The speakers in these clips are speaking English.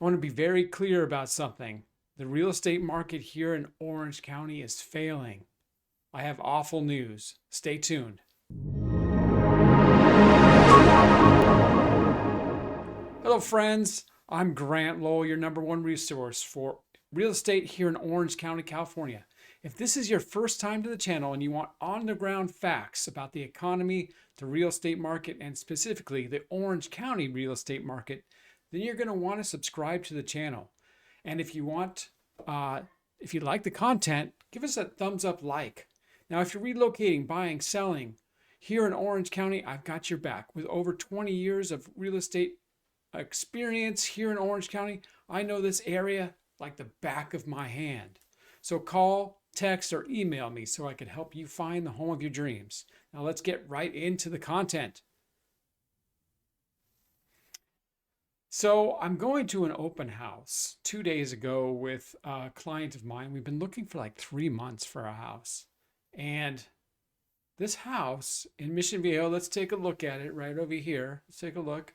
I want to be very clear about something. The real estate market here in Orange County is failing. I have awful news. Stay tuned. Hello, friends. I'm Grant Lowell, your number one resource for real estate here in Orange County, California. If this is your first time to the channel and you want on the ground facts about the economy, the real estate market, and specifically the Orange County real estate market, then you're going to want to subscribe to the channel. And if you like the content, give us a thumbs up like. Now, if you're relocating, buying, selling here in Orange County, I've got your back. With over 20 years of real estate experience here in Orange County, I know this area like the back of my hand. So call, text, or email me so I can help you find the home of your dreams. Now let's get right into the content. So I'm going to an open house 2 days ago with a client of mine. We've been looking for like 3 months for a house. And this house in Mission Viejo, let's take a look at it right over here. Let's take a look.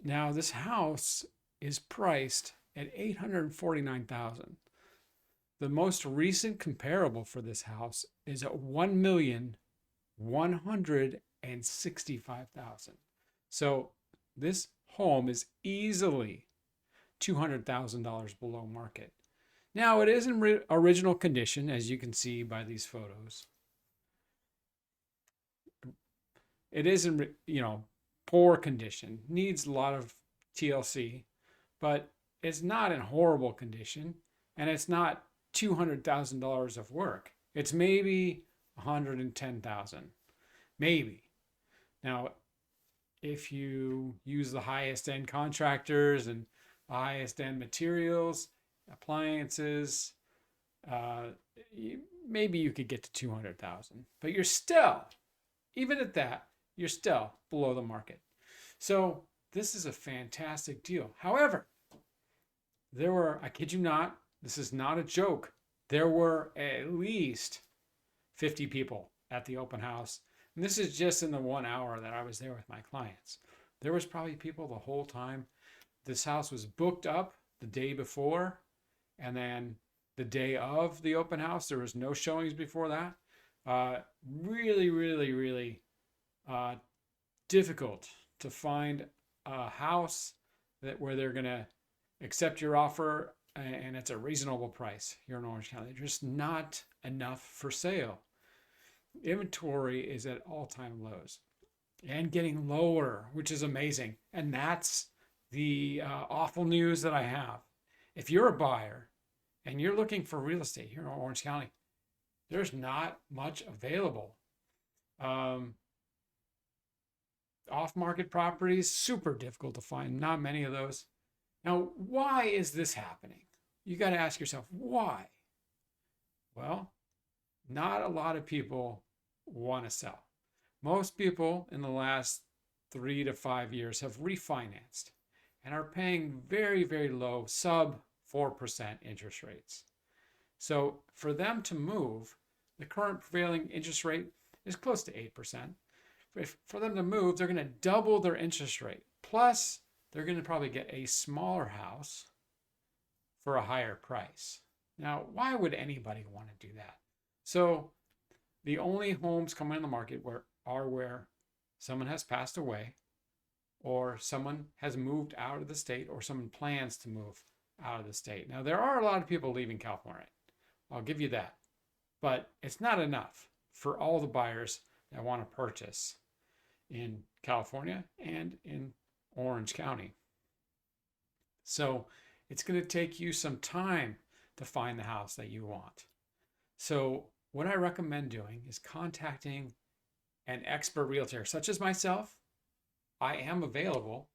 Now this house is priced at $849,000. The most recent comparable for this house is at $1,165,000. So this home is easily $200,000 below market. Now it is in original condition, as you can see by these photos. It is in, poor condition, needs a lot of TLC, but it's not in horrible condition, and it's not $200,000 of work. It's maybe $110,000, maybe. Now, if you use the highest end contractors and highest end materials, appliances, maybe you could get to 200,000, but you're still, even at that, you're still below the market. So this is a fantastic deal. However, there were, I kid you not, this is not a joke, there were at least 50 people at the open house. And this is just in the 1 hour that I was there with my clients. There was probably people the whole time. This house was booked up the day before, and then the day of the open house, there was no showings before that. Really difficult to find a house where they're going to accept your offer and it's a reasonable price here in Orange County. There's just not enough for sale. Inventory is at all-time lows and getting lower, which is amazing. And that's the awful news that I have. If you're a buyer and you're looking for real estate here in Orange County, there's not much available. Off-market properties, super difficult to find, not many of those. Now, why is this happening? You got to ask yourself, why? Well, not a lot of people want to sell. Most people in the last 3 to 5 years have refinanced and are paying very low, sub 4% interest rates. So for them to move, the current prevailing interest rate is close to 8%. For them to move, they're going to double their interest rate. Plus, they're going to probably get a smaller house for a higher price. Now, why would anybody want to do that? So the only homes coming on the market are where someone has passed away, or someone has moved out of the state, or someone plans to move out of the state. Now, there are a lot of people leaving California. I'll give you that. But it's not enough for all the buyers that want to purchase in California and in Orange County. So it's going to take you some time to find the house that you want. So what I recommend doing is contacting an expert realtor such as myself. I am available.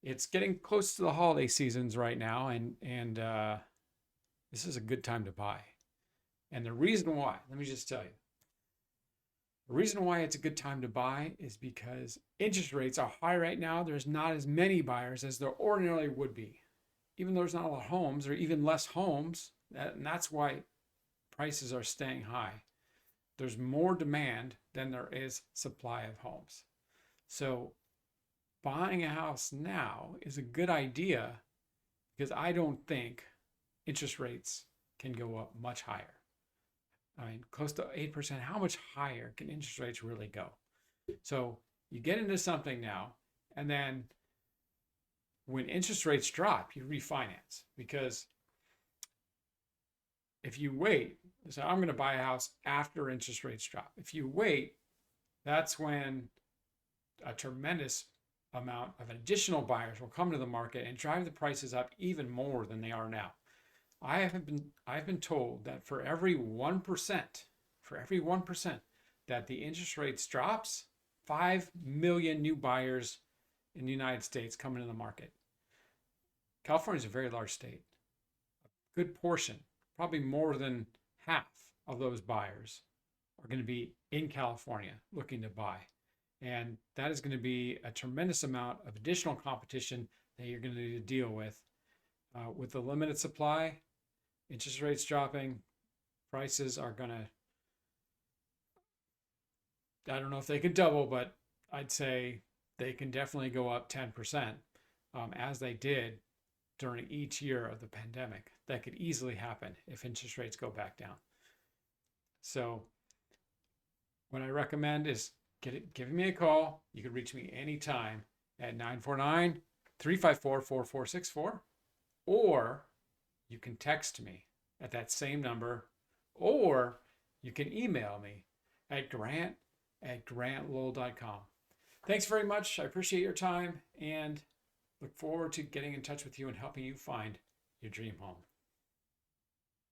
It's getting close to the holiday seasons right now, and this is a good time to buy. And the reason why, let me just tell you, the reason why it's a good time to buy is because interest rates are high right now. There's not as many buyers as there ordinarily would be. Even though there's not a lot of homes, or even less homes, and that's why prices are staying high. There's more demand than there is supply of homes. So buying a house now is a good idea because I don't think interest rates can go up much higher. I mean, close to 8%. How much higher can interest rates really go? So you get into something now, and then when interest rates drop, you refinance. Because if you wait, so I'm going to buy a house after interest rates drop. If you wait, that's when a tremendous amount of additional buyers will come to the market and drive the prices up even more than they are now. I've been told that for every 1%, that the interest rates drops, 5 million new buyers in the United States come into the market. California is a very large state. A good portion, probably more than half of those buyers are going to be in California looking to buy. And that is going to be a tremendous amount of additional competition that you're going to need to deal with. With the limited supply, interest rates dropping, prices are going to, I don't know if they could double, but I'd say they can definitely go up 10%, as they did during each year of the pandemic. That could easily happen if interest rates go back down. So what I recommend is giving me a call. You can reach me anytime at 949-354-4464, or you can text me at that same number, or you can email me at grant@grantlowell.com. Thanks very much. I appreciate your time and look forward to getting in touch with you and helping you find your dream home.